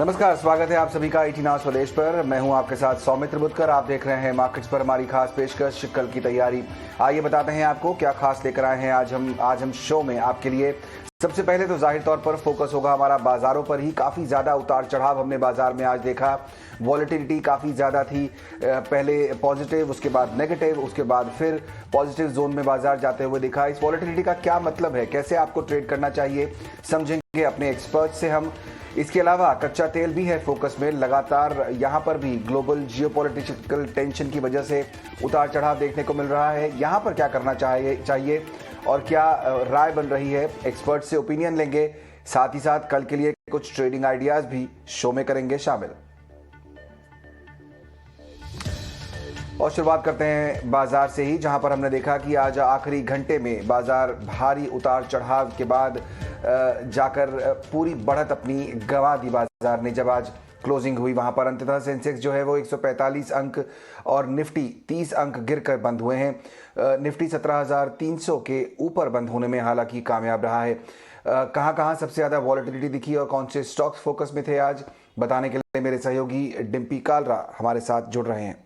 नमस्कार, स्वागत है आप सभी का 18 आवर्स स्वदेश पर। मैं हूं आपके साथ सौमित्र बुद्धकर। आप देख रहे हैं मार्केट्स पर हमारी खास पेशकश, कल की तैयारी। आइए बताते हैं आपको क्या खास लेकर आए हैं आज हम शो में आपके लिए। सबसे पहले तो जाहिर तौर पर फोकस होगा हमारा बाजारों पर ही। काफ़ी ज़्यादा उतार चढ़ाव हमने बाजार में आज देखा। वॉलेटिलिटी काफ़ी ज़्यादा थी, पहले पॉजिटिव, उसके बाद नेगेटिव, उसके बाद फिर पॉजिटिव जोन में बाजार जाते हुए दिखा। इस वॉलेटिलिटी का क्या मतलब है, कैसे आपको ट्रेड करना चाहिए, समझेंगे अपने एक्सपर्ट से हम। इसके अलावा कच्चा तेल भी है फोकस में। लगातार यहाँ पर भी ग्लोबल जियोपॉलिटिकल टेंशन की वजह से उतार चढ़ाव देखने को मिल रहा है। यहाँ पर क्या करना चाहिए और क्या राय बन रही है, एक्सपर्ट से ओपिनियन लेंगे। साथ ही साथ कल के लिए कुछ ट्रेडिंग आइडियाज भी शो में करेंगे शामिल। और शुरुआत करते हैं बाजार से ही, जहां पर हमने देखा कि आज आखिरी घंटे में बाजार भारी उतार चढ़ाव के बाद जाकर पूरी बढ़त अपनी गंवा दी बाजार ने। जब आज क्लोजिंग हुई वहां पर अंततः सेंसेक्स जो है वो 145 अंक और निफ्टी 30 अंक गिरकर बंद हुए हैं। निफ्टी 17,300 के ऊपर बंद होने में हालांकि कामयाब रहा है। कहां सबसे ज़्यादा वॉलेटिलिटी दिखी और कौन से स्टॉक्स फोकस में थे, आज बताने के लिए मेरे सहयोगी डिम्पी कालरा हमारे साथ जुड़ रहे हैं।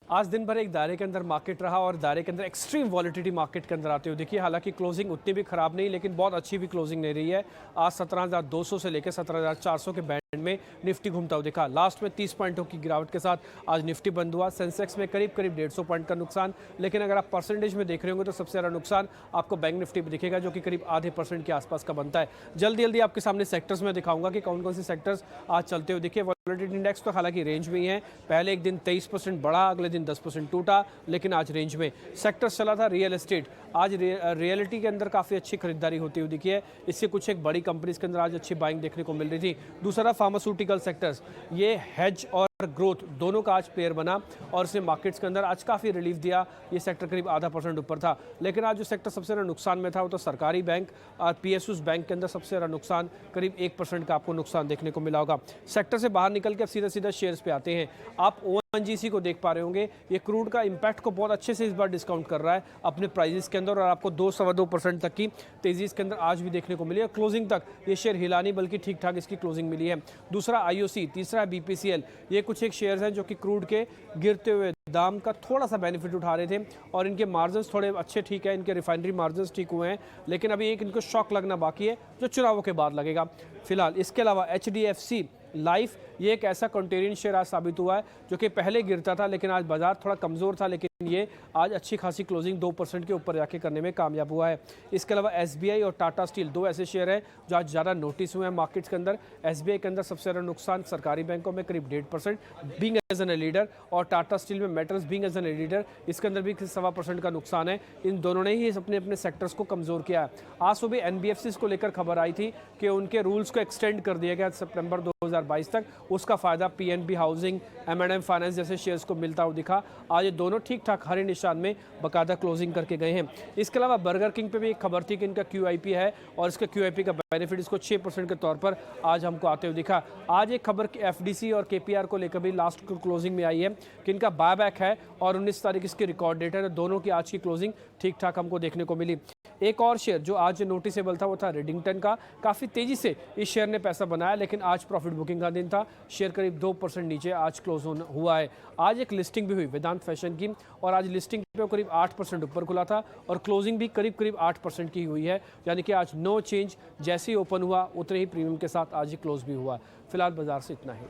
आज दिन भर एक दायरे के अंदर मार्केट रहा और दायरे के अंदर एक्सट्रीम वॉलिटिलिटी मार्केट के अंदर आते हुए देखिए। हालांकि क्लोजिंग उतनी भी खराब नहीं, लेकिन बहुत अच्छी भी क्लोजिंग नहीं रही है। आज 17,200 से लेकर 17,400 के बैंड में निफ्टी घूमता हुआ दिखा। लास्ट में 30 पॉइंटों की गिरावट के साथ आज निफ्टी बंद हुआ। सेंसेक्स में करीब 150 पॉइंट का नुकसान, लेकिन अगर आप परसेंटेज में देख रहे होंगे तो सबसे ज़्यादा नुकसान आपको बैंक निफ्टी में दिखेगा, जो कि करीब आधे % के आसपास का बनता है। जल्दी आपके सामने सेक्टर्स में दिखाऊंगा कि कौन कौन से सेक्टर्स आज चलते हुए दिखे। वॉलेटिलिटी इंडेक्स तो हालांकि रेंज में ही है। पहले एक दिन 23% बढ़ा, अगले दिन 10% टूटा, लेकिन आज रेंज में। सेक्टर्स चला था रियल एस्टेट। आज रियलिटी के अंदर काफ़ी अच्छी खरीदारी होती हुई दिखी है। इससे कुछ एक बड़ी कंपनीज के अंदर आज अच्छी बाइंग देखने को मिल रही थी। दूसरा फार्मास्यूटिकल सेक्टर्स, ये हेज और ग्रोथ दोनों का आज पेयर बना और इसने मार्केट्स के अंदर आज काफ़ी रिलीफ दिया। ये सेक्टर करीब आधा % ऊपर था। लेकिन आज जो सेक्टर सबसे ज़्यादा नुकसान में था वो तो सरकारी बैंक और PSUs बैंक के अंदर सबसे ज़्यादा नुकसान, करीब 1% का आपको नुकसान देखने को मिला होगा। सेक्टर से बाहर निकल के अब सीधा शेयर्स पे आते हैं। आप ONGC को देख पा रहे होंगे, ये क्रूड का इंपैक्ट को बहुत अच्छे से इस बार डिस्काउंट कर रहा है अपने प्राइजेस के अंदर, और आपको 2-2.25% तक की तेजी इसके अंदर आज भी देखने को मिली है। क्लोजिंग तक ये शेयर हिला नहीं, बल्कि ठीक ठाक इसकी क्लोजिंग मिली है। दूसरा IOC, तीसरा है BPCL। ये कुछ एक शेयर्स हैं जो कि क्रूड के गिरते हुए दाम का थोड़ा सा बेनिफिट उठा रहे थे और इनके मार्जिन्स थोड़े अच्छे ठीक है, इनके रिफाइनरी मार्जिन्स ठीक हुए हैं, लेकिन अभी एक इनको शॉक लगना बाकी है जो चुनावों के बाद लगेगा फिलहाल। इसके अलावा HDFC लाइफ, ये एक ऐसा कंटेरियन शेयर आज साबित हुआ है जो कि पहले गिरता था, लेकिन आज बाजार थोड़ा कमज़ोर था, लेकिन ये आज अच्छी खासी क्लोजिंग 2% के ऊपर जाके करने में कामयाब हुआ है। इसके अलावा SBI और टाटा स्टील, दो ऐसे शेयर हैं जो आज ज़्यादा नोटिस हुए हैं मार्केट्स के अंदर। SBI के अंदर सबसे ज़्यादा नुकसान सरकारी बैंकों में करीब 1.5% बीइंग एज एन लीडर, और टाटा स्टील में metals being as an leader, इसके अंदर भी 1.25% का नुकसान है। इन दोनों ने ही अपने अपने सेक्टर्स को कमज़ोर किया है। आज सुबह NBFCs को लेकर खबर आई थी कि उनके रूल्स को एक्सटेंड कर दिया गया सितंबर 2022 तक। उसका फायदा PNB हाउसिंग, M&M फाइनेंस जैसे शेयर्स को मिलता हुआ दिखा। आज ये दोनों ठीक ठाक हरे निशान में बाकायदा क्लोजिंग करके गए हैं। इसके अलावा बर्गर किंग पे भी एक खबर थी कि इनका QIP है और इसका QIP का बेनिफिट इसको 6% के तौर पर आज हमको आते हुए दिखा। आज एक खबर FDC और KPR को लेकर भी लास्ट क्लोजिंग में आई है कि इनका बायबैक है और 19 तारीख इसकी रिकॉर्ड डेट है। दोनों की आज की क्लोजिंग ठीक ठाक हमको देखने को मिली। एक और शेयर जो आज नोटिसेबल था वो था रेडिंगटन का। काफ़ी तेजी से इस शेयर ने पैसा बनाया, लेकिन आज प्रॉफिट बुकिंग का दिन था। शेयर करीब 2% नीचे आज क्लोज हुआ है। आज एक लिस्टिंग भी हुई वेदांत फैशन की, और आज लिस्टिंग पे करीब 8% ऊपर खुला था और क्लोजिंग भी करीब 8% की हुई है। यानी कि आज नो चेंज, जैसे ही ओपन हुआ उतने ही प्रीमियम के साथ आज ही क्लोज भी हुआ। फिलहाल बाजार से इतना ही।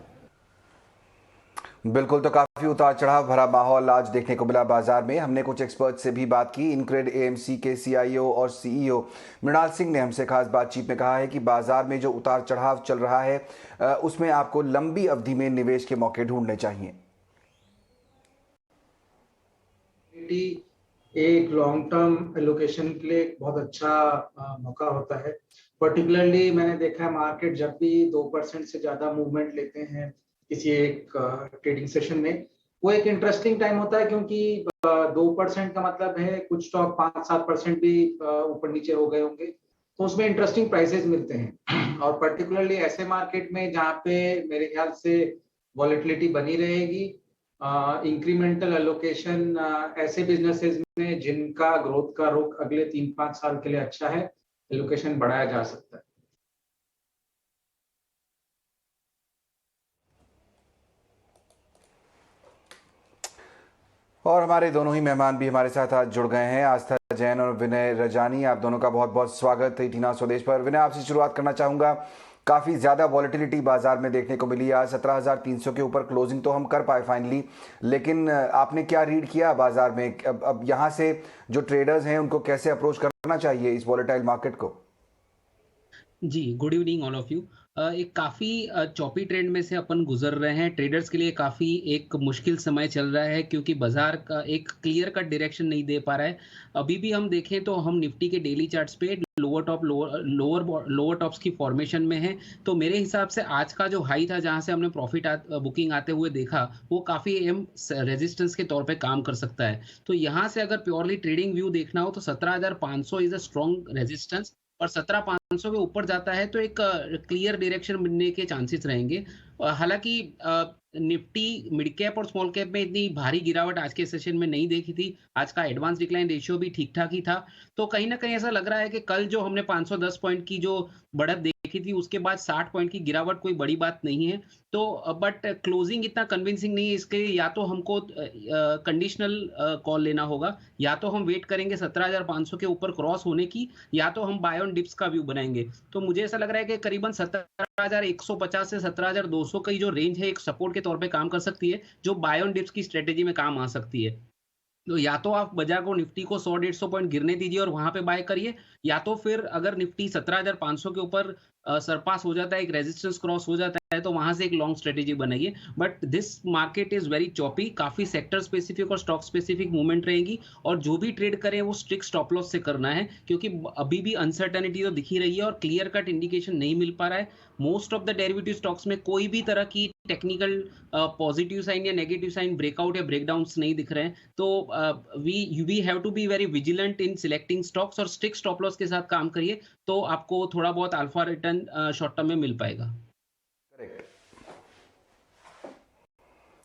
बिल्कुल, तो काफी उतार चढ़ाव भरा माहौल आज देखने को मिला बाजार में। हमने कुछ एक्सपर्ट से भी बात की। इनक्रेड AMC के CIO और CEO मृणाल सिंह ने हमसे खास बातचीत में कहा है कि बाजार में जो उतार चढ़ाव चल रहा है उसमें आपको लंबी अवधि में निवेश के मौके ढूंढने चाहिए। एक लॉन्ग टर्म एलोकेशन के लिए एक बहुत अच्छा मौका होता है। पर्टिकुलरली मैंने देखा है मार्केट जब भी 2% से ज्यादा मूवमेंट लेते हैं किसी एक ट्रेडिंग सेशन में, वो एक इंटरेस्टिंग टाइम होता है, क्योंकि 2% का मतलब है कुछ स्टॉक 5-7% भी ऊपर नीचे हो गए होंगे, तो उसमें इंटरेस्टिंग प्राइसेस मिलते हैं। और पर्टिकुलरली ऐसे मार्केट में जहाँ पे मेरे ख्याल से वॉलेटिलिटी बनी रहेगी, इंक्रीमेंटल एलोकेशन ऐसे बिजनेसेस में जिनका ग्रोथ का रुख अगले 3-5 साल के लिए अच्छा है, एलोकेशन बढ़ाया जा सकता है। और हमारे दोनों ही मेहमान भी हमारे साथ आज जुड़ गए हैं, आस्था जैन और विनय रजानी। आप दोनों का बहुत बहुत स्वागत है टीना स्वदेश पर। विनय, आपसे शुरुआत करना चाहूंगा। काफ़ी ज़्यादा वॉलेटिलिटी बाजार में देखने को मिली आज, 17,300 के ऊपर क्लोजिंग तो हम कर पाए फाइनली, लेकिन आपने क्या रीड किया बाजार में? अब यहाँ से जो ट्रेडर्स हैं उनको कैसे अप्रोच करना चाहिए इस वॉलेटाइल मार्केट को? जी, good evening all of you. एक काफ़ी चॉपी ट्रेंड में से अपन गुजर रहे हैं। ट्रेडर्स के लिए काफ़ी एक मुश्किल समय चल रहा है क्योंकि बाजार का एक क्लियर कट डायरेक्शन नहीं दे पा रहा है। अभी भी हम देखें तो हम निफ्टी के डेली चार्ट्स पे लोअर टॉप्स की फॉर्मेशन में है। तो मेरे हिसाब से आज का जो हाई था जहां से हमने प्रॉफिट बुकिंग आते हुए देखा, वो काफ़ी अहम रेजिस्टेंस के तौर पे काम कर सकता है। तो यहाँ से अगर प्योरली ट्रेडिंग व्यू देखना हो तो 17,500 इज अ स्ट्रॉन्ग रेजिस्टेंस, और 17,500 के ऊपर जाता है तो एक क्लियर डायरेक्शन मिलने के चांसेस रहेंगे। हालांकि निफ्टी मिड कैप और स्मॉल कैप में इतनी भारी गिरावट आज के सेशन में नहीं देखी थी। आज का एडवांस डिक्लाइन रेशियो भी ठीक ठाक ही था। तो कहीं ना कहीं ऐसा लग रहा है कि कल जो हमने 510 पॉइंट की जो बढ़त देखी थी, उसके बाद 60 पॉइंट की गिरावट कोई बड़ी बात नहीं है। तो बट क्लोजिंग इतना कन्विंसिंग नहीं है, इसके लिए या तो हमको कंडीशनल कॉल लेना होगा, या तो हम वेट करेंगे 17,500 के ऊपर क्रॉस होने की, या तो हम बाय ऑन डिप्स का व्यू बनाएंगे। तो मुझे ऐसा लग रहा है कि करीबन 17,150 से 17,200 की जो रेंज है एक सपोर्ट के तौर पे काम कर सकती है, जो बाय ऑन डिप्स की स्ट्रेटेजी में काम आ सकती है। तो या तो आप बाजार को निफ्टी को 100-150 पॉइंट गिरने दीजिए और वहां पे बाय करिए, या तो फिर अगर निफ्टी 17,500 के ऊपर सरपास हो जाता है, एक रेजिस्टेंस क्रॉस हो जाता है, तो वहां से एक लॉन्ग स्ट्रेटेजी बनाइए। But this market is very choppy, काफी सेक्टर स्पेसिफिक और स्टॉक स्पेसिफिक मूवमेंट रहेगी, और जो भी ट्रेड करें वो स्ट्रिक्ट स्टॉप लॉस से करना है, क्योंकि अभी भी अनसर्टेनिटी तो दिखी रही है और क्लियर कट इंडिकेशन नहीं मिल पा रहा है। Most of the derivative stocks में कोई भी तरह की टेक्निकल पॉजिटिव साइन या नेगेटिव साइन, ब्रेकआउट या ब्रेकडाउन्स नहीं दिख रहे हैं। तो we have to be very vigilant in selecting stocks, और स्ट्रिक्ट स्टॉप लॉस के साथ काम करिए, तो आपको थोड़ा बहुत अल्फा रिटर्न शॉर्ट टर्म में मिल पाएगा।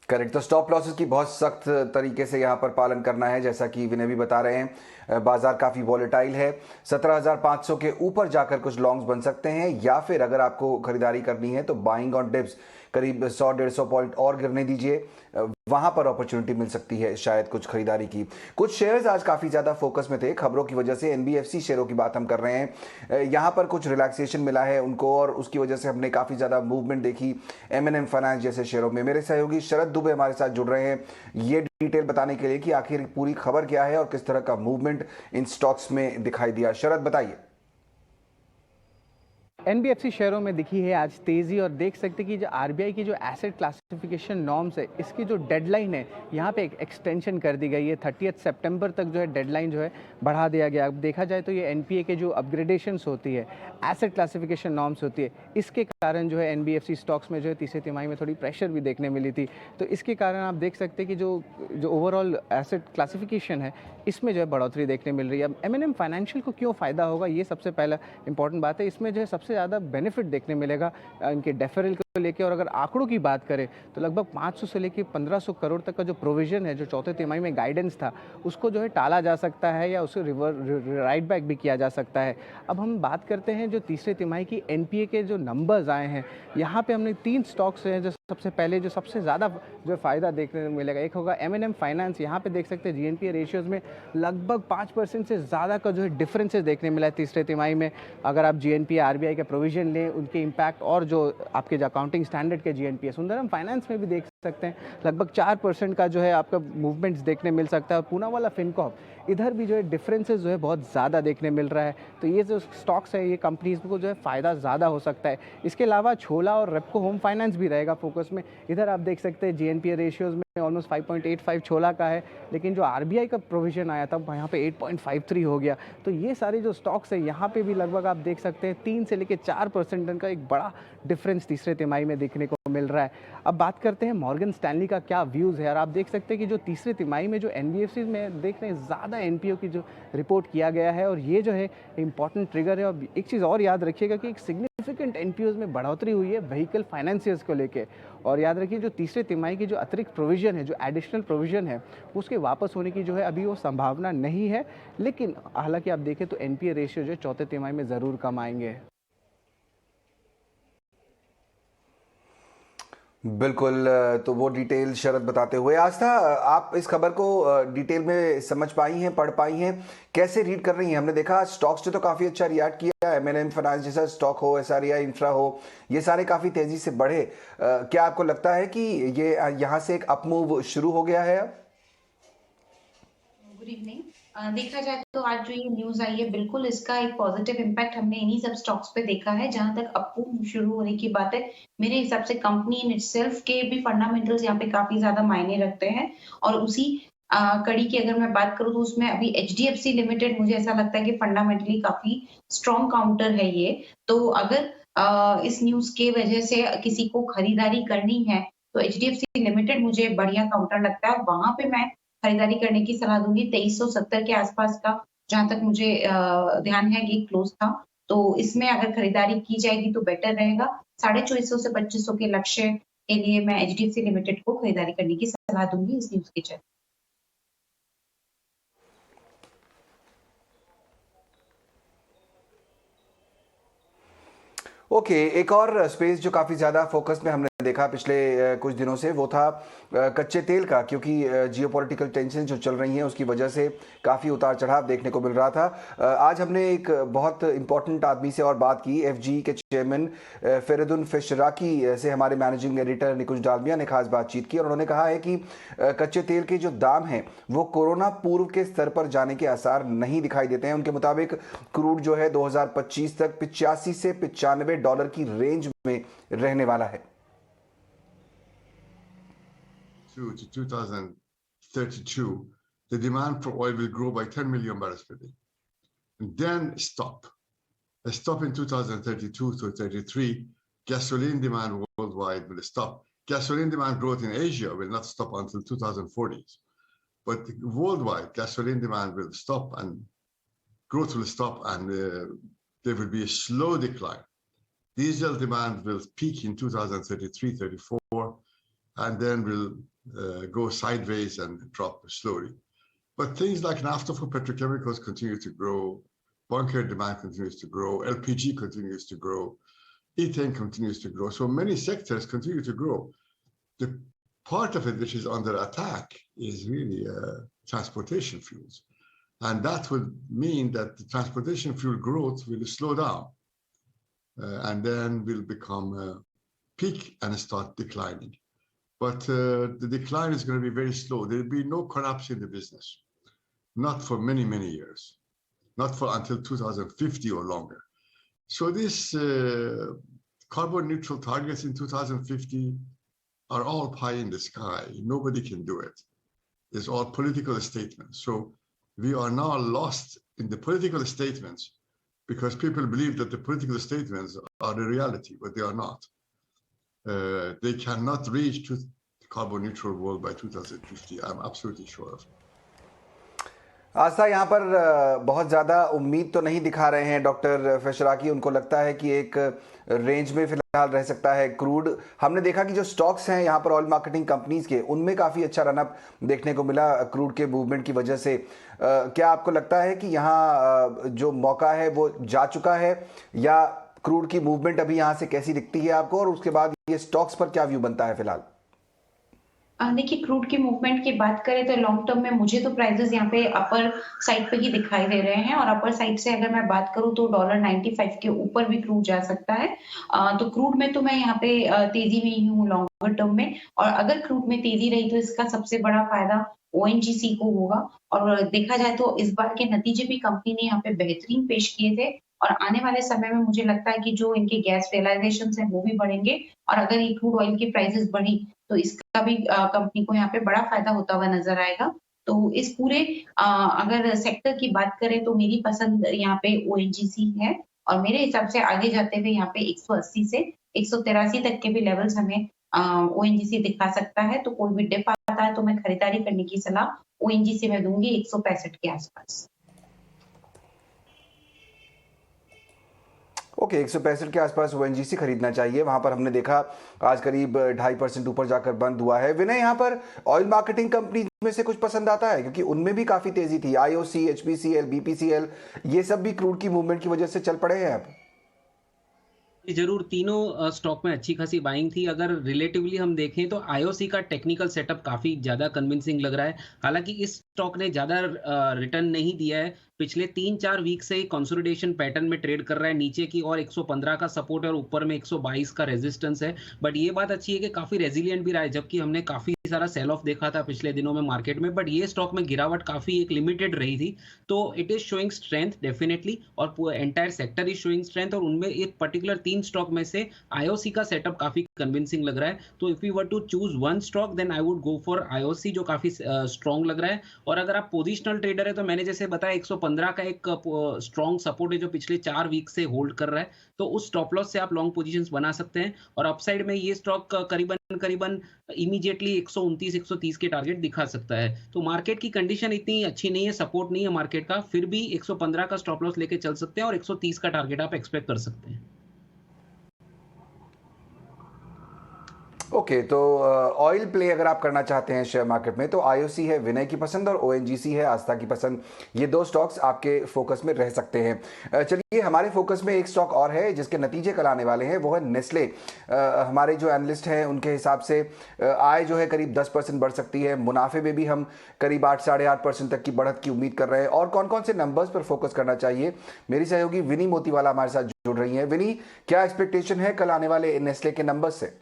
करेक्ट। तो स्टॉप लॉसेस की बहुत सख्त तरीके से यहाँ पर पालन करना है, जैसा कि विनय भी बता रहे हैं। बाजार काफ़ी वॉलेटाइल है, 17,500 के ऊपर जाकर कुछ लॉन्ग्स बन सकते हैं, या फिर अगर आपको खरीदारी करनी है तो बाइंग ऑन डिप्स करीब 100-150 पॉइंट और गिरने दीजिए, वहां पर अपॉर्चुनिटी मिल सकती है शायद कुछ खरीदारी की। कुछ शेयर्स आज काफ़ी ज़्यादा फोकस में थे खबरों की वजह से। एनबीएफसी शेयरों की बात हम कर रहे हैं, यहाँ पर कुछ रिलैक्सेशन मिला है उनको, और उसकी वजह से हमने काफ़ी ज़्यादा मूवमेंट देखी एमएनएम फाइनेंस जैसे शेयरों में। मेरे सहयोगी शरद दुबे हमारे साथ जुड़ रहे हैं ये डिटेल बताने के लिए कि आखिर पूरी खबर क्या है और किस तरह का मूवमेंट इन स्टॉक्स में दिखाई दिया। शरद, बताइए। एनबीएफसी शेयरों में दिखी है आज तेज़ी, और देख सकते कि जो आरबीआई की जो एसेट क्लासिफिकेशन नॉर्म्स है, इसकी जो डेडलाइन है यहाँ पे एक एक्सटेंशन कर दी गई है। 30 सितंबर तक जो है डेडलाइन जो है बढ़ा दिया गया। अब देखा जाए तो ये एनपीए के जो अपग्रेडेशंस होती है, एसेट क्लासिफिकेशन नॉर्म्स होती है, इसके कारण जो है एनबीएफसी स्टॉक्स में जो है तीसरी तिमाही में थोड़ी प्रेशर भी देखने मिली थी। तो इसके कारण आप देख सकते कि जो ओवरऑल एसेट क्लासिफिकेशन है, इसमें जो है बढ़ोतरी देखने मिल रही है। अब एमएनएम फाइनेंशियल को क्यों फ़ायदा होगा, ये सबसे पहला इंपॉर्टेंट बात है। इसमें जो है सबसे ज़्यादा बेनिफिट देखने मिलेगा इनके डेफरल को लेके, और अगर आंकड़ों की बात करें तो लगभग 500 से लेकर 1500 करोड़ तक का जो प्रोविजन है, जो चौथे तिमाही में गाइडेंस था, उसको जो है टाला जा सकता है या उसे राइट बैक भी किया जा सकता है। अब हम बात करते हैं जो तीसरे तिमाही की एनपीए के जो नंबर्स आए हैं, यहाँ पे हमने 3 स्टॉक्स हैं जो सबसे पहले, जो सबसे ज़्यादा जो फ़ायदा देखने को मिलेगा। एक होगा एमएनएम फाइनेंस। यहाँ पे देख सकते हैं जीएनपीए रेशियोज़ में लगभग 5% से ज़्यादा का जो है डिफरेंसेस देखने मिला है तीसरे तिमाही में। अगर आप जीएनपीए आरबीआई के प्रोविजन लें, उनके इम्पैक्ट, और जो आपके जो अकाउंटिंग स्टैंडर्ड के जीएनपीए, सुंदरम फाइनेंस में भी देख सकते हैं लगभग 4% का जो है आपका मूवमेंट्स देखने मिल सकता है। पूनावाला फिनकॉर्प, इधर भी जो है डिफरेंसेस जो है बहुत ज़्यादा देखने मिल रहा है। तो ये जो स्टॉक्स है, ये कंपनीज को जो है फ़ायदा ज़्यादा हो सकता है। इसके अलावा छोला और रेपको होम फाइनेंस भी रहेगा फोकस में। इधर आप देख सकते हैं जीएनपीए रेशियोज़ में ऑलमोस्ट 5.85 छोला का है, लेकिन जो आरबीआई का प्रोविजन आया था यहाँ पे 8.53 हो गया। तो ये सारे जो स्टॉक्स है, यहाँ पे भी लगभग आप देख सकते हैं 3 से लेकर 4% का एक बड़ा डिफरेंस तीसरे तिमाही में देखने को मिल रहा है। अब बात करते हैं मॉर्गन स्टैनली का क्या व्यूज़ है, और आप देख सकते हैं कि जो तीसरे तिमाही में जो एनबीएफसी में देख रहे हैं ज़्यादा एनपीओ की जो रिपोर्ट किया गया है, और ये जो है इंपॉर्टेंट ट्रिगर है। और एक चीज़ और याद रखिएगा कि एक सिग्निफिकेंट एनपीओज में बढ़ोतरी हुई है व्हीकल फाइनेंसियर्स को लेके। और याद रखिए जो तीसरे तिमाही की जो अतिरिक्त प्रोविजन है, जो एडिशनल प्रोविजन है, उसके वापस होने की जो है अभी वो संभावना नहीं है। लेकिन हालांकि आप देखें तो एनपीए रेशियो जो चौथे तिमाही में ज़रूर कम आएंगे। बिल्कुल। तो वो डिटेल शरद बताते हुए, आस्था, आप इस खबर को डिटेल में समझ पाई हैं, पढ़ पाई हैं, कैसे रीड कर रही हैं? हमने देखा स्टॉक्स ने तो काफ़ी अच्छा रिएक्ट किया, एमएनएम फाइनेंस जैसा स्टॉक हो, एसआरआई इंफ्रा हो, ये सारे काफ़ी तेज़ी से बढ़े। क्या आपको लगता है कि ये यहाँ से एक अप मूव शुरू हो गया है अब? Good evening. देखा जाए तो आज जो ये न्यूज आई है, बिल्कुल इसका एक पॉजिटिव इम्पैक्ट हमने इन्हीं सब स्टॉक्स पे देखा है। जहां तक अप शुरू होने की बात है, मेरे हिसाब से कंपनी इन इटसेल्फ के भी फंडामेंटल्स यहाँ पे काफी ज्यादा मायने रखते हैं। और उसी कड़ी की अगर मैं बात करूँ तो उसमें अभी एचडीएफसी लिमिटेड मुझे ऐसा लगता है कि फंडामेंटली काफी स्ट्रॉन्ग काउंटर है ये। तो अगर इस न्यूज के वजह से किसी को खरीदारी करनी है तो एचडीएफसी लिमिटेड मुझे बढ़िया काउंटर लगता है। वहां पे मैं खरीदारी करने की सलाह दूंगी 2370 के आसपास का, जहां तक मुझे ध्यान है कि क्लोज था। तो इसमें अगर खरीदारी की जाएगी तो बेटर रहेगा। 2450 से 2500 के लक्ष्य के लिए मैं एचडीएफसी लिमिटेड को खरीदारी करने की सलाह दूंगी इस न्यूज के चलते। ओके, एक और स्पेस जो काफ़ी ज़्यादा फोकस में हमने देखा पिछले कुछ दिनों से, वो था कच्चे तेल का, क्योंकि जियोपॉलिटिकल टेंशन जो चल रही हैं उसकी वजह से काफ़ी उतार चढ़ाव देखने को मिल रहा था। आज हमने एक बहुत इंपॉर्टेंट आदमी से और बात की, एफजी के चेयरमैन फेरेदुन फिशराकी से हमारे मैनेजिंग एडिटर निकुंज डालमिया ने खास बातचीत की और उन्होंने कहा है कि कच्चे तेल के जो दाम हैं वो कोरोना पूर्व के स्तर पर जाने के आसार नहीं दिखाई देते हैं। उनके मुताबिक क्रूड जो है 2025 तक 85 से $95 की रेंज में रहने वाला है। To 2032, the demand for oil will grow by 10 million barrels per day, and then stop. A stop in 2032 to 33. Gasoline demand worldwide will stop. Gasoline demand growth in Asia will not stop until 2040. But worldwide, gasoline demand will stop and growth will stop, and there will be a slow decline. Diesel demand will peak in 2033, 34, and then will go sideways and drop slowly. But things like naphtha for petrochemicals continue to grow, bunker demand continues to grow, LPG continues to grow, ethane continues to grow. So many sectors continue to grow. The part of it which is under attack is really transportation fuels. And that would mean that the transportation fuel growth will slow down and then will become peak and start declining. But the decline is going to be very slow. There will be no collapse in the business, not for many, many years, not for until 2050 or longer. So these carbon neutral targets in 2050 are all pie in the sky. Nobody can do it. It's all political statements. So we are now lost in the political statements because people believe that the political statements are the reality, but they are not. They cannot reach to carbon neutral world by 2050. I'm absolutely sure of it. आस्था, यहाँ पर बहुत ज़्यादा उम्मीद तो नहीं दिखा रहे हैं डॉक्टर फिशराकी। उनको लगता है कि एक रेंज में फिलहाल रह सकता है क्रूड। हमने देखा कि जो स्टॉक्स हैं यहाँ पर ऑयल मार्केटिंग कंपनीज के, उनमें काफ़ी अच्छा रनअप देखने को मिला क्रूड के मूवमेंट की वजह से। क्या आपको लगता है कि यहाँ जो मौका है वो जा चुका है, या क्रूड की मूवमेंट अभी यहाँ से कैसी दिखती है आपको, और उसके बाद ये स्टॉक्स पर क्या व्यू बनता है फिलहाल? देखिए, क्रूड की मूवमेंट की बात करें तो लॉन्ग टर्म में मुझे तो प्राइसेस यहाँ पे अपर साइड पे ही दिखाई दे रहे हैं। और अपर साइड से अगर मैं बात करूँ तो $95 के ऊपर भी क्रूड जा सकता है। तो क्रूड में तो मैं यहाँ पे तेजी में ही हूँ लॉन्गर टर्म में। और अगर क्रूड में तेजी रही तो इसका सबसे बड़ा फायदा ओएनजीसी को होगा। और देखा जाए तो इस बार के नतीजे भी कंपनी ने यहाँ पे बेहतरीन पेश किए थे। और आने वाले समय में मुझे लगता है कि जो इनके गैस रियलाइजेशन है वो भी बढ़ेंगे। और अगर ये क्रूड ऑयल की प्राइसेस बढ़ी तो इसका भी कंपनी को यहाँ पे बड़ा फायदा होता हुआ नजर आएगा। तो इस पूरे अगर सेक्टर की बात करें तो मेरी पसंद यहाँ पे ओएनजीसी है। और मेरे हिसाब से आगे जाते हुए यहाँ पे 180 से 183 तक के भी लेवल्स हमें ओएनजीसी दिखा सकता है। तो कोई भी डिप आता है तो मैं खरीदारी करने की सलाह ओएनजीसी में दूंगी 165 के आसपास। ओके, 165 के आसपास ओएनजीसी खरीदना चाहिए। वहां पर हमने देखा आज करीब 2.5% ऊपर जाकर बंद हुआ है। विनय, यहाँ पर ऑयल मार्केटिंग कंपनी में से कुछ पसंद आता है? क्योंकि उनमें भी काफी तेजी थी। आईओसी, एचपीसीएल, बीपीसीएल, ये सब भी क्रूड की मूवमेंट की वजह से चल पड़े हैं अब। जरूर तीनों स्टॉक में अच्छी खासी बाइंग थी। अगर रिलेटिवली हम देखें तो आईओसी का टेक्निकल सेटअप काफी ज्यादा कन्विंसिंग लग रहा है। हालांकि इस स्टॉक ने ज्यादा रिटर्न नहीं दिया है। पिछले 3-4 वीक से कंसोलिडेशन पैटर्न में ट्रेड कर रहा है। नीचे की और 115 का सपोर्ट है और ऊपर में 122 का रेजिस्टेंस है। बट ये बात अच्छी है कि काफी रेजिलियंट भी रहा है, जबकि हमने काफी सारा सेल ऑफ देखा था पिछले दिनों में मार्केट में। बट ये स्टॉक में गिरावट काफी एक लिमिटेड रही थी। तो it is showing strength definitely, और entire sector is showing strength. और उनमें एक पर्टिकुलर 3 स्टॉक में से आईओसी का सेटअप काफी कन्विंसिंग लग रहा है। तो if you were to choose one stock then I would go for IOC, जो काफी स्ट्रॉन्ग लग रहा है। और अगर आप पोजिशनल ट्रेडर है तो मैंने जैसे बताया 115 का एक स्ट्रॉन्ग सपोर्ट है जो पिछले 4 वीक से होल्ड कर रहा है। तो उस स्टॉप लॉस से आप लॉन्ग पोजीशंस बना सकते हैं। और अपसाइड में ये स्टॉक करीबन इमीडिएटली 129 130 के टारगेट दिखा सकता है। तो मार्केट की कंडीशन इतनी अच्छी नहीं है, सपोर्ट नहीं है मार्केट का, फिर भी 115 का स्टॉप लॉस लेके चल सकते हैं और 130 का टारगेट आप एक्सपेक्ट कर सकते हैं। ओके, तो ऑयल प्ले अगर आप करना चाहते हैं शेयर मार्केट में तो आईओसी है विनय की पसंद और ओएनजीसी है आस्था की पसंद। ये 2 स्टॉक्स आपके फोकस में रह सकते हैं। चलिए, हमारे फोकस में एक स्टॉक और है जिसके नतीजे कल आने वाले हैं, वो है नेस्ले। हमारे जो एनालिस्ट हैं उनके हिसाब से आय जो है करीब 10% बढ़ सकती है। मुनाफे में भी हम करीब 8-8.5% तक की बढ़त की उम्मीद कर रहे हैं। और कौन कौन से नंबर्स पर फोकस करना चाहिए, मेरी सहयोगी विनी मोतीवाला हमारे साथ जुड़ रही हैं। विनी, क्या एक्सपेक्टेशन है कल आने वाले नेस्ले के नंबर से?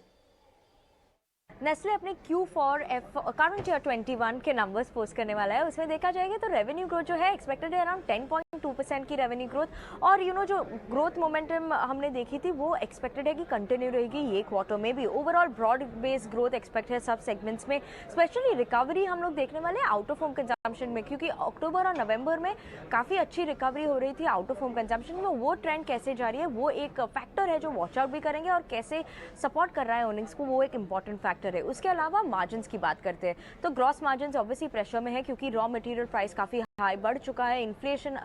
नेस्ले अपने Q4 करंट ईयर 21 के नंबर्स पोस्ट करने वाला है। उसमें देखा जाएगा तो रेवेन्यू ग्रोथ जो है एक्सपेक्टेड है अराउंड 10.2% की रेवेन्यू ग्रोथ। और जो ग्रोथ मोमेंटम हमने देखी थी वो एक्सपेक्टेड है कि कंटिन्यू रहेगी ये क्वार्टर में भी। Overall broad based growth expect है सब सेगमेंट्स में। स्पेशली रिकवरी हम लोग देखने वाले हैं आउट ऑफ होम कंजम्पशन में, क्योंकि अक्टूबर और नवंबर में काफ़ी अच्छी रिकवरी हो रही थी आउट ऑफ होम कंजम्पशन में। वो ट्रेंड कैसे जा रही है वो एक फैक्टर है जो वॉच आउट भी करेंगे, और कैसे सपोर्ट कर रहा है अर्निंग्स को वो एक इंपॉर्टेंट फैक्टर है। उसके अलावा मार्जिन्स की बात करते हैं तो ग्रॉस मार्जिन्स ऑब्वियसली प्रेशर में है, क्योंकि रॉ मटेरियल प्राइस काफ़ी हाई बढ़ चुका है। इन्फ्लेशन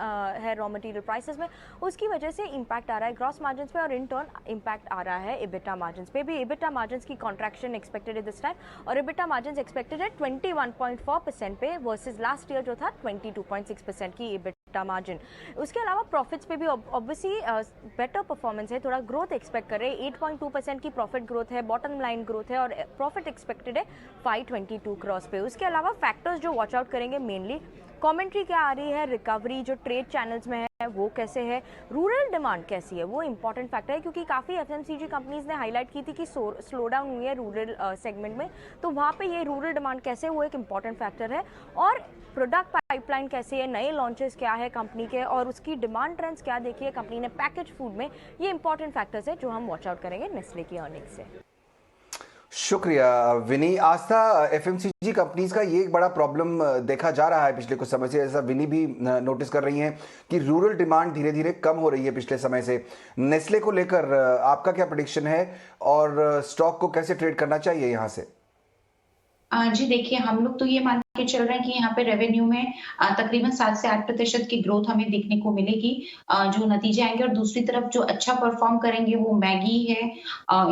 है रॉ मटेरियल प्राइसेस में, उसकी वजह से इंपैक्ट आ रहा है ग्रॉस मार्जिन्स पे, और इन टर्न इंपैक्ट आ रहा है इबिटा मार्जिन्स पे भी। इबिटा मार्जिन्स की कॉन्ट्रैक्शन एक्सपेक्टेड है दिस टाइम, और इबिटा मार्जिन्स एक्सपेक्टेड है 21.4% पे वर्सेस लास्ट ईयर जो था 22.6% की इबिटा मार्जिन। उसके अलावा प्रॉफिट्स पे भी ऑब्वियसली बेटर परफॉर्मेंस है, थोड़ा ग्रोथ एक्सपेक्ट कर रहे हैं। 8.2% की प्रॉफिट ग्रोथ है, बॉटम लाइन ग्रोथ है, और प्रॉफिट एक्सपेक्टेड है 522 क्रॉस पे। उसके अलावा फैक्टर्स जो वॉच आउट करेंगे मेनली कमेंट्री क्या आ रही है, रिकवरी जो ट्रेड चैनल्स में है वो कैसे है, रूरल डिमांड कैसी है, वो इंपॉर्टेंट फैक्टर है, क्योंकि काफ़ी एफएमसीजी कंपनीज ने हाईलाइट की थी कि स्लो डाउन हुई है रूरल सेगमेंट में। तो वहाँ पे ये रूरल डिमांड कैसे है वो एक इंपॉर्टेंट फैक्टर है। और प्रोडक्ट पाइपलाइन कैसी है, नए लॉन्चेस क्या है कंपनी के, और उसकी डिमांड ट्रेंड्स क्या देखी है कंपनी ने पैकेज फूड में, ये इंपॉर्टेंट फैक्टर्स है जो हम वॉच आउट करेंगे नेस्ले की अर्निंग से। शुक्रिया विनी। आस्था, एफएमसीजी कंपनीज का ये एक बड़ा प्रॉब्लम देखा जा रहा है पिछले कुछ समय से, ऐसा विनी भी नोटिस कर रही हैं कि रूरल डिमांड धीरे धीरे कम हो रही है पिछले समय से। नेस्ले को लेकर आपका क्या प्रेडिक्शन है और स्टॉक को कैसे ट्रेड करना चाहिए यहाँ से? जी देखिए, हम लोग तो ये मान के चल रहे हैं कि यहाँ पे रेवेन्यू में तकरीबन 7 से 8% की ग्रोथ हमें देखने को मिलेगी जो नतीजे आएंगे। और दूसरी तरफ जो अच्छा परफॉर्म करेंगे वो मैगी है,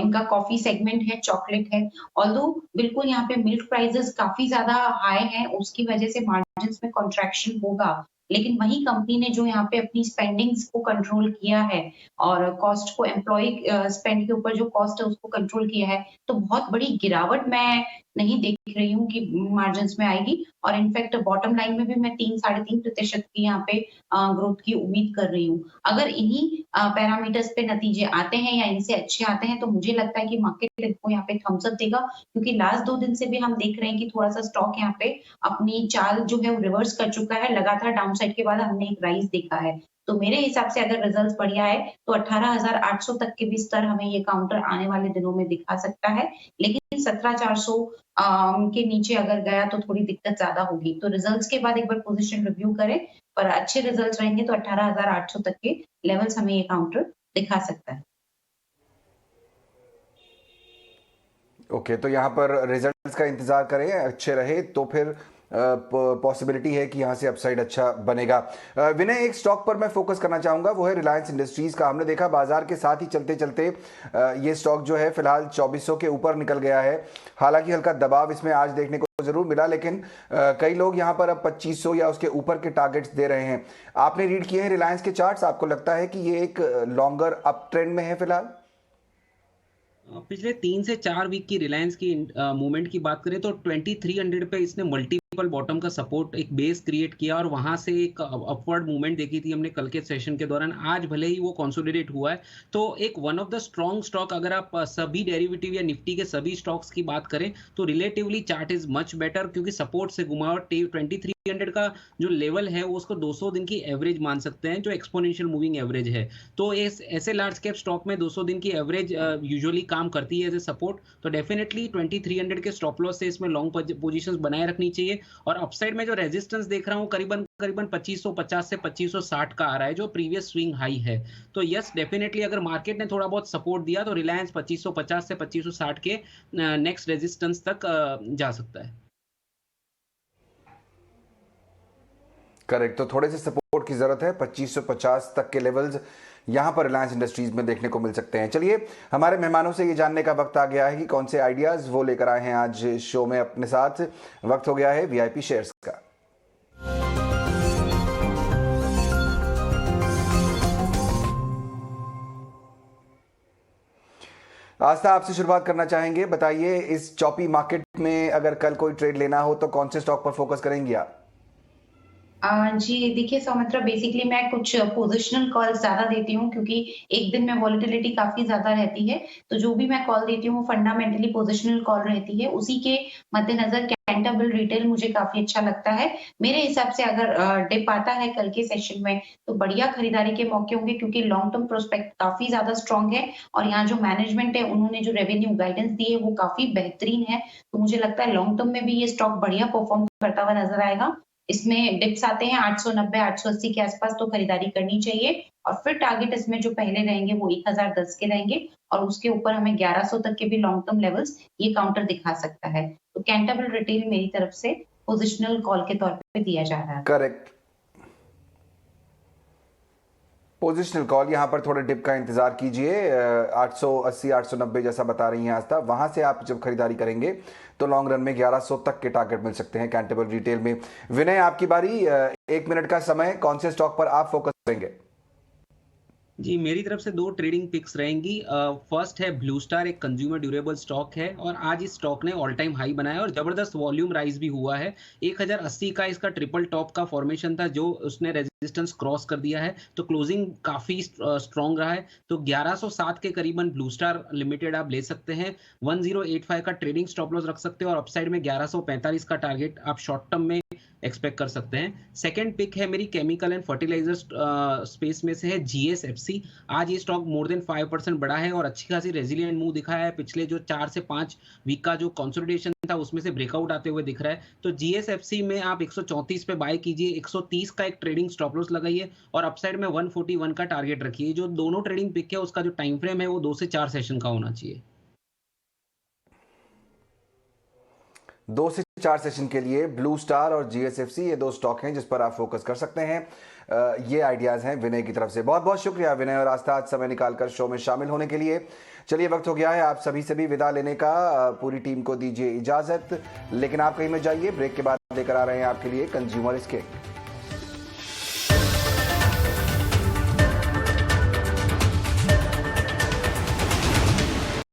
इनका कॉफी सेगमेंट है, चॉकलेट है। ऑल्दो बिल्कुल यहाँ पे मिल्क प्राइसेस काफी ज्यादा हाई है, उसकी वजह से मार्जिन्स में कॉन्ट्रैक्शन होगा, लेकिन वही कंपनी ने जो यहाँ पे अपनी स्पेंडिंग्स को कंट्रोल किया है और कॉस्ट को एम्प्लॉय स्पेंड के ऊपर जो कॉस्ट है उसको कंट्रोल किया है, तो बहुत बड़ी गिरावट मैं नहीं देख रही हूँ कि मार्जिन्स में आएगी। और इनफैक्ट बॉटम लाइन में भी मैं 3-3.5% की यहाँ पे ग्रोथ की उम्मीद कर रही हूँ। अगर इन्हीं पैरामीटर्स पे नतीजे आते हैं या इनसे अच्छे आते हैं तो मुझे लगता है कि मार्केट इनको यहाँ पे थम्स अप देगा, क्योंकि लास्ट 2 दिन से भी हम देख रहे हैं कि थोड़ा सा स्टॉक यहाँ पे अपनी चाल जो है वो रिवर्स कर चुका है। लगातार डाउनसाइड के बाद हमने एक राइज देखा है। तो मेरे हिसाब से अगर रिजल्ट्स बढ़िया है तो 18,800 तक के भी स्तर हमें ये काउंटर आने वाले दिनों में दिखा सकता है, लेकिन 17,400 के नीचे अगर गया तो थोड़ी दिक्कत ज्यादा होगी। तो रिजल्ट्स के बाद एक बार पोजीशन रिव्यू करें, पर अच्छे रिजल्ट्स रहेंगे तो 18,800 तक के लेवल्स हमें ये काउंटर दिखा सकता है। ओके, तो यहाँ पर रिजल्ट्स का इंतजार करें, अच्छे रहे तो फिर पॉसिबिलिटी है कि यहाँ से अपसाइड अच्छा बनेगा। विनय, एक स्टॉक पर मैं फोकस करना चाहूँगा, वो है रिलायंस इंडस्ट्रीज़ का। हमने देखा बाजार के साथ ही चलते चलते ये स्टॉक जो है फिलहाल 2400 के ऊपर निकल गया है। हालांकि हल्का दबाव इसमें आज देखने को जरूर मिला, लेकिन कई लोग यहाँ पर अब 2500 या उसके ऊपर के टारगेट्स दे रहे हैं। आपने रीड किए हैं रिलायंस के चार्ट्स, आपको लगता है कि ये एक लॉन्गर अप ट्रेंड में है फिलहाल? पिछले 3 से 4 वीक की रिलायंस की मूवमेंट की बात करें तो 2300 पे इसने मल्टीपल बॉटम का सपोर्ट एक बेस क्रिएट किया और वहां से एक अपवर्ड मूवमेंट देखी थी हमने कल के सेशन के दौरान। आज भले ही वो कंसोलिडेट हुआ है तो एक one of the strong stock, अगर आप सभी डेरिवेटिव या निफ्टी के सभी स्टॉक्स की बात करें तो relatively chart is much better, क्योंकि सपोर्ट से घुमा और 2300 का जो लेवल है वो उसको 200 दिन की एवरेज मान सकते हैं, जो एक्सपोनेंशियल मूविंग एवरेज है। तो ऐसे लार्ज कैप स्टॉक में 200 दिन की एवरेज यूजुअली काम करती है एज ए सपोर्ट। तो डेफिनेटली 2300 के स्टॉप लॉस से इसमें लॉन्ग पोजीशंस बनाए रखनी चाहिए। और अपसाइड में जो रेजिस्टेंस देख रहा हूँ करीबन 2550 से 2560 का आ रहा है, जो प्रीवियस स्विंग हाई है। तो यस, डेफिनेटली अगर मार्केट ने थोड़ा बहुत सपोर्ट दिया तो रिलायंस 2550 से 2560 के नेक्स्ट रेजिस्टेंस तक जा सकता है। करेक्ट, तो थोड़े से सपोर्ट की जरूरत है। 2550 तक के लेवल्स यहां पर रिलायंस इंडस्ट्रीज में देखने को मिल सकते हैं। चलिए, हमारे मेहमानों से ये जानने का वक्त आ गया है कि कौन से आइडियाज वो लेकर आए हैं आज शो में अपने साथ। वक्त हो गया है वीआईपी शेयर्स का। आस्था, आपसे शुरुआत करना चाहेंगे। बताइए, इस चॉपी मार्केट में अगर कल कोई ट्रेड लेना हो तो कौन से स्टॉक पर फोकस करेंगी आप? जी देखिए सौमित्रा, बेसिकली मैं कुछ पोजिशनल कॉल ज्यादा देती हूँ क्योंकि एक दिन में वॉलेटिलिटी काफी ज्यादा रहती है। तो जो भी मैं कॉल देती हूँ वो फंडामेंटली पोजिशनल कॉल रहती है। उसी के मद्देनजर कैंटर बिल्ड रिटेल मुझे काफी अच्छा लगता है। मेरे हिसाब से अगर डिप आता है कल के सेशन में तो बढ़िया खरीदारी के मौके होंगे, क्योंकि लॉन्ग टर्म प्रोस्पेक्ट काफी ज्यादा स्ट्रॉन्ग है और यहाँ जो मैनेजमेंट है उन्होंने जो रेवेन्यू गाइडेंस दी है वो काफी बेहतरीन है। तो मुझे लगता है लॉन्ग टर्म में भी ये स्टॉक बढ़िया परफॉर्म करता हुआ नजर आएगा। इसमें डिप्स आते हैं 890 880 के आसपास, तो खरीदारी करनी चाहिए। और फिर टारगेट इसमें जो पहले रहेंगे वो 1010 के रहेंगे और उसके ऊपर हमें 1100 तक के भी लॉन्ग टर्म लेवल्स ये काउंटर दिखा सकता है। तो कैंटर बिल्ड रिटेल मेरी तरफ से पोजिशनल कॉल के तौर पे दिया जा रहा है। Correct, positional call. यहां पर थोड़े डिप का इंतजार कीजिए। 880 890 जैसा बता रही हैं आस्था, वहां से आप जब खरीदारी करेंगे तो लॉन्ग रन में 1100 तक के टारगेट मिल सकते हैं कैंटेबल रिटेल में। विनय, आपकी बारी। 1 मिनट का समय, कौन से स्टॉक पर आप फोकस करेंगे? जी, मेरी तरफ से 2 ट्रेडिंग पिक्स रहेंगी। फर्स्ट है ब्लू स्टार, एक कंज्यूमर ड्यूरेबल स्टॉक है और आज इस स्टॉक ने ऑल टाइम हाई बनाया और जबरदस्त वॉल्यूम राइज भी हुआ है। 1080 का इसका ट्रिपल टॉप का फॉर्मेशन था जो उसने रेजिस्टेंस क्रॉस कर दिया है, तो क्लोजिंग काफी स्ट्रॉन्ग रहा है। तो 1107 के करीबन ब्लू स्टार लिमिटेड आप ले सकते हैं। 1085 का ट्रेडिंग स्टॉप लॉस रख सकते हो और अपसाइड में 1145 का टारगेट आप शॉर्ट टर्म में एक्सपेक्ट कर सकते हैं। सेकंड पिक है मेरी केमिकल एंड फर्टिलाइजर स्पेस में से है GSFC। आज ये स्टॉक मोर देन 5% बढ़ा है और अच्छी खासी रेजिलिएंट मूव दिखाया है। पिछले जो 4 से 5 वीक का जो कंसोलिडेशन था उसमें से ब्रेकआउट आते हुए दिख रहा है। तो GSFC में आप 134 पे बाय कीजिए, 130 का एक ट्रेडिंग स्टॉप लॉस लगाइए और अपसाइड में 141 का टारगेट रखिए। जो दोनों ट्रेडिंग पिक है उसका जो टाइम फ्रेम है वो 2 से 4 सेशन का होना चाहिए। 2 से 4 सेशन के लिए ब्लू स्टार और GSFC, ये 2 स्टॉक हैं जिस पर आप फोकस कर सकते हैं। ये आइडियाज हैं विनय की तरफ से। बहुत बहुत शुक्रिया विनय और आस्था, आज समय निकालकर शो में शामिल होने के लिए। चलिए, वक्त हो गया है आप सभी से भी विदा लेने का। पूरी टीम को दीजिए इजाजत, लेकिन आप कहीं मत जाइए। ब्रेक के बाद लेकर आ रहे हैं आपके लिए कंज्यूमर स्किंग।